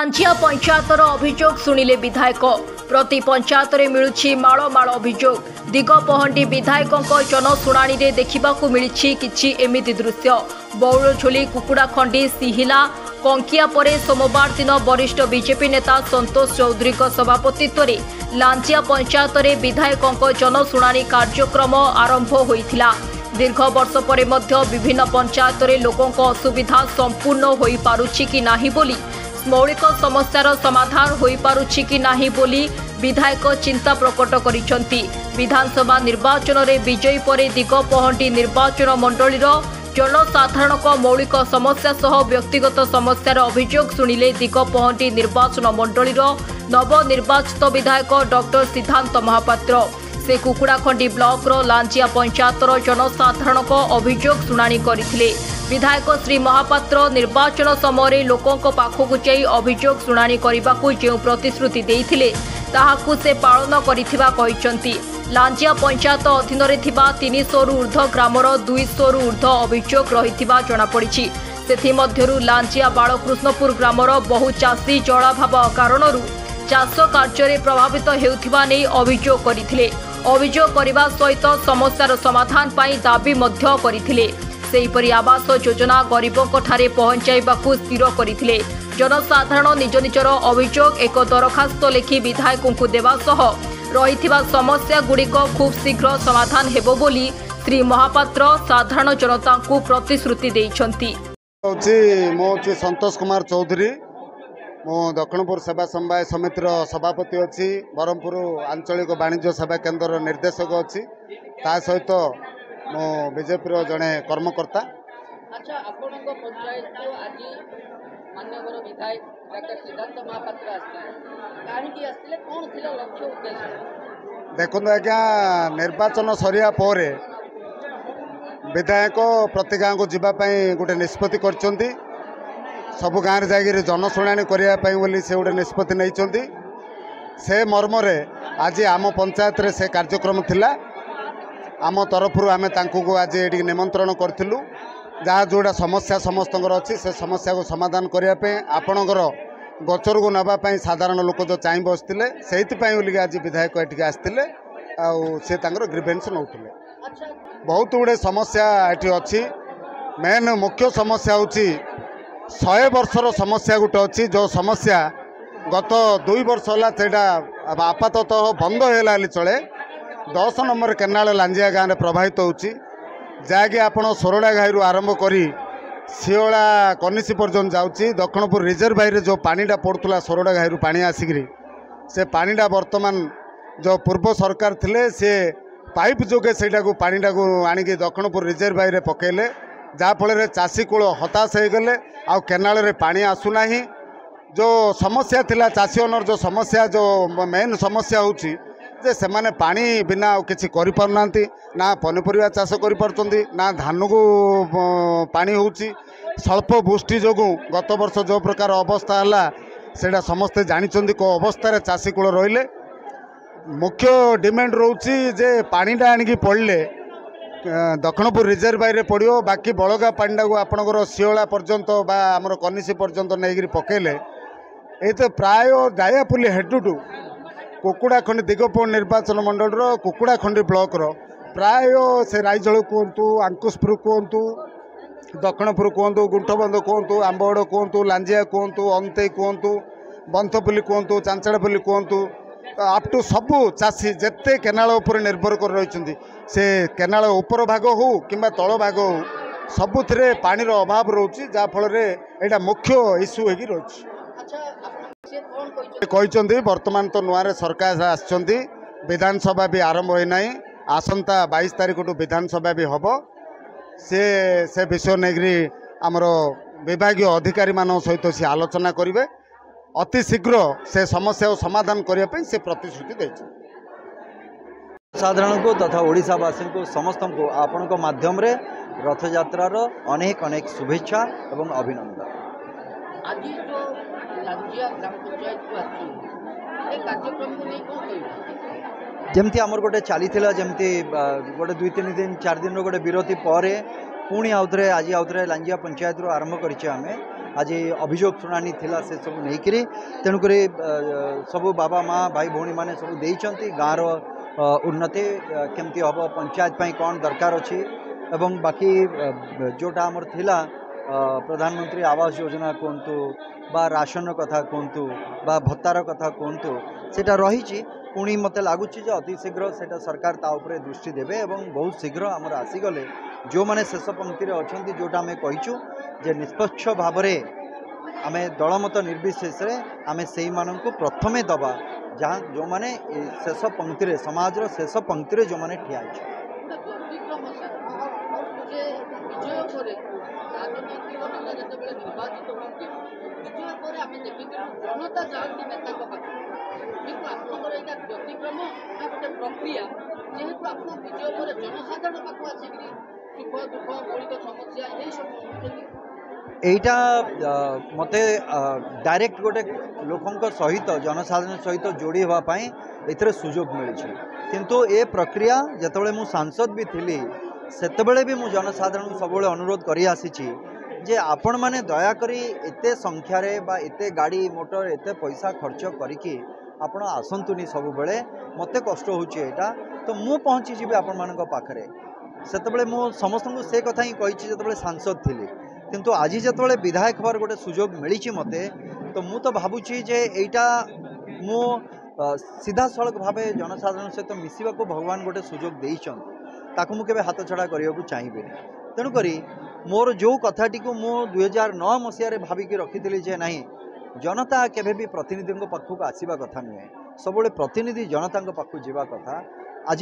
लांचिया पंचायतर अभियोग शुणिले विधायक प्रति पंचायत मिलुछि माଳ माଳ अभियोग दिगपहंडी विधायकों जनशुणाणी रे देखिबाकू मिलिछि किछि एमिति दृश्य बौलझोली कुकुड़ाखंडी सिहिला कंकिया परे सोमवार दिन वरिष्ठ बीजेपी नेता संतोष चौधरी सभापतित्व में लांचिया पंचायत विधायकों जनशुणाणी कार्यक्रम आरंभ होइथिला। दीर्घ वर्ष पर मध्य विभिन्न पंचायत लोकों असुविधा संपूर्ण हो पारुछि कि नाही बोली मौलिक समस्यार समाधान हो पारुछि कि नाही बोली विधायक चिंता प्रकट करिसंती। विधानसभा निर्वाचन में विजयी पर दिगपहंडी निर्वाचन मंडलीर जनसाधारण मौलिक समस्या सह व्यक्तिगत समस्यार अभियोग शुणिले दिगपहंडी निर्वाचन मंडलीर नवनिर्वाचित विधायक डॉक्टर सिद्धांत महापात्र। से कुकुड़ाखंडी ब्लॉकर लांचिया पंचायतर जनसाधारण अभियोग शुणाणी करथिले। विधायक श्री महापात्र निर्वाचन समय लोकों पाखक जाई अभियोग शुणाणी करने जो प्रतिश्रुति देइथिले ताहाकू से पालन करिथिबा कहिसंती। लांचिया पंचायत अधीन रे थिबा 300 रु ऊर्ध्व ग्रामर 200 रु ऊर्ध्व अभियोग रहिथिबा जणापड़िछि। सेथिमध्यरु लांचिया बालकृष्णपुर ग्रामर बहु चाषी जलाभाव कारणरू चाष कार्य प्रभावित हेउथिबा नै अभियोग करथिले। अभियोग करने सहित समस्यार समाधान पाई दाबी मध्य करथिले। सेहीपरि आवास योजना गरीबों ठारे पहुंचाइबाकू स्थिर करथिले। जनसाधारण निज निजर अभियोग एक दरखास्त लिखि विधायकों को देवा सह रहिथिबा समस्या गुड़िक खूब शीघ्र समाधान हेबो बोली श्री महापात्र साधारण जनता को प्रतिश्रुति देइछंती। मो संतोष कुमार चौधरी मो दक्षिणपुर सेवा समवाय समितिर सभापति अच्छी ब्रह्मपुर आंचलिक वाणिज्य सेवा केन्द्र निर्देशक अच्छी ता सहित मो बीजेपी जड़े कर्मकर्ता। अच्छा आपनक पंचायत को आज माननीय विधायक डॉक्टर सिद्धांत महापात्र आस्ते आस्ते कौन थिला लक्ष्य उद्देश्य देखो आज्ञा निर्वाचन सरिया पर विधायक प्रति गाँव को जीवाई गोटे निष्पत्ति करछंती सबु गाँव जाकर जनशुणाणी करने से गोटे निष्पत्ति नहीं से मर्म आज आम पंचायत रे से कार्यक्रम थिला आम तरफ आम आज ये निमंत्रण करूँ जहाँ जोड़ा समस्या समस्त अच्छी से समस्या को समाधान करने आपणकर गोचर को नापी साधारण लोक जो चाह बसते से आज विधायक ये आसते से ग्रीवेन्स नौते बहुत गुड़े समस्या ये अच्छी मेन मुख्य समस्या हूँ 100 वर्षर समस्या गोटे अच्छी जो समस्या गत 2 वर्ष है आपाततः बंद होगा चले 10 नंबर केनाल लांजिया गाँव में प्रभावित होची जहाँकि आपड़ सोरड़ा घाई आरंभ करी सियोला कनिसी पर्यंत जाऊँगी दक्षिणपुर रिजर्वायर जो पानीटा पड़ूला सोरड़ा घाई पानी आसिक से पानीटा वर्तमान जो पूर्व सरकार थिले से पाइप जोगे से पानीटा को आणिकी दक्षिणपुर रिजर्वायर पकेले जहाँफल चाषी कूल हताश हो गले आ केनाल रे पानी आसुना जो समस्या थिला चाषी ओनर जो समस्या जो मेन समस्या होची जे से माने पानी बिना किसी करि पारनांती ना पनीपरिया चाष करि पारचंती ना धान को पानी होची स्वल्प वृष्टि जोगु गत वर्ष जो प्रकार अवस्था है सेटा समस्ते जानिचंती को अवस्था चाषी कूल रहिले मुख्य डिमांड रोची जे पानीटा आणिकी पड़ले दक्षिणपुर रिजर्वायर पड़ो बाकी बलगा पानीटा को आपणकर सियोला पर्यंत बा आमर कनिसी पर्यंत नहीं पकेले ये तो प्राय दायापुली हेडुटू कुकुड़ाखंडी दिगपहंडी निर्वाचन मंडल कुकुड़ाखंडी ब्लॉकर प्राय से रायजल कहतु आंकुशपुर कहतु दक्षिणपुर कहतु गुंठबंध कहतु आंबगड़ कहतु लांजिया कहतु अंते कहतु बंथपुली कहतु चांचड़ापुली कहतु अप टू सबू चाषी जिते केनाल उपर निर्भर कर रही से केनाल उपर भाग हो कि तल भाग हो सबुथिरे पानी अभाव रोची जहाँफल यहाँ मुख्य इश्यू हो रही वर्तमान तो नुआरे सरकार आसछंती विधानसभा भी आरंभ होना आसंता 22 तारीख टू विधानसभा भी हम से विषय नहीं आमर विभाग अधिकारी मान सहित सी आलोचना करेंगे अति शीघ्र से समस्या समाधान करने से प्रतिश्रुति देते साधारण को तथा ओडिशावासी को समस्त को आपण माध्यम रे रथ यात्रार अनेक अनेक शुभेच्छा एवं अभिनंदन। आज जो लांजिया ग्राम पंचायत को आछि ए कार्यक्रम को नहीं कोन जमती आमर गोटे चली जमती गोटे 2-3 दिन 4 दिन गोटे विरति पर पुणी आउथरे आज आउथरे लांजिया पंचायत रो आरंभ करिचे आमे आज अभियोग शुणाणी थिला से सब नहीं तेणुक सब बाबा माँ भाई भौणी मैंने सब देइचंती गाँव उन्नति केमती हम पंचायत पाई कौन दरकार अच्छी एवं बाकी जोटा आमर थिला प्रधानमंत्री आवास योजना कहतु बा राशन कथा कहतु बा भत्तार कथा कहतु सेटा रही पुणी मत लगुच अति शीघ्र से सरकार ता उपरे दृष्टि देवे एवं बहुत शीघ्र आमर आसीगले जो मैंने शेष पंक्ति अच्छा जोटा आम कहीचु जे निष्पक्ष भाव आम दलमत निर्विशेष आम से प्रथमे दबा जहाँ जो मैंने शेष पंक्ति समाजर शेष पंक्ति जो मैंने ठिया जनता जाती नेता किंतु आपंकर यहाँ व्यतिक्रम ना गोटे प्रक्रिया जेहेतु आप विजय पर जनसाधारण पाक आसिक सुख दुख मौलिक समस्या यही सब एटा मते डायरेक्ट गोटे लोकों सहित जनसाधारण सहित जोड़ी होगापाई एथरे सुजोग मिली किंतु ए प्रक्रिया जितेबाला मु सांसद भी थी सेतबेले भी मु जनसाधारण सब अनुरोध करी आसी जे आपण माने दयाकरी एते संख्यार बा एते गाड़ी मोटर एते पैसा खर्च करिकी आपण आसंतुनी सब बेले मते कष्ट होची एटा तो मु पहुँची जीवी आपण मानक पाखरे सेतबेले मु समस्त को से कथा ही कही जितेबाला सांसद थी किंतु आज जितेबाला विधायक हबार गोटे सुजोग मिली मते तो मु तो भावुची जे एटा मु सीधा सड़क भाव जनसाधारण सहित मिसवा को भगवान गोटे सुजोग देइछन ताकू मु केबे हाथ छड़ा करिया को चाहिबेनी तेणुकरी मोर जो कथाटी को मु 2009 मसीह भाविकी रखी जे नहीं जनता केबे भी प्रतिनिधि पाखक आसवा कथा नुहे सब प्रतिनिधि जनता पाखक जावा कथा आज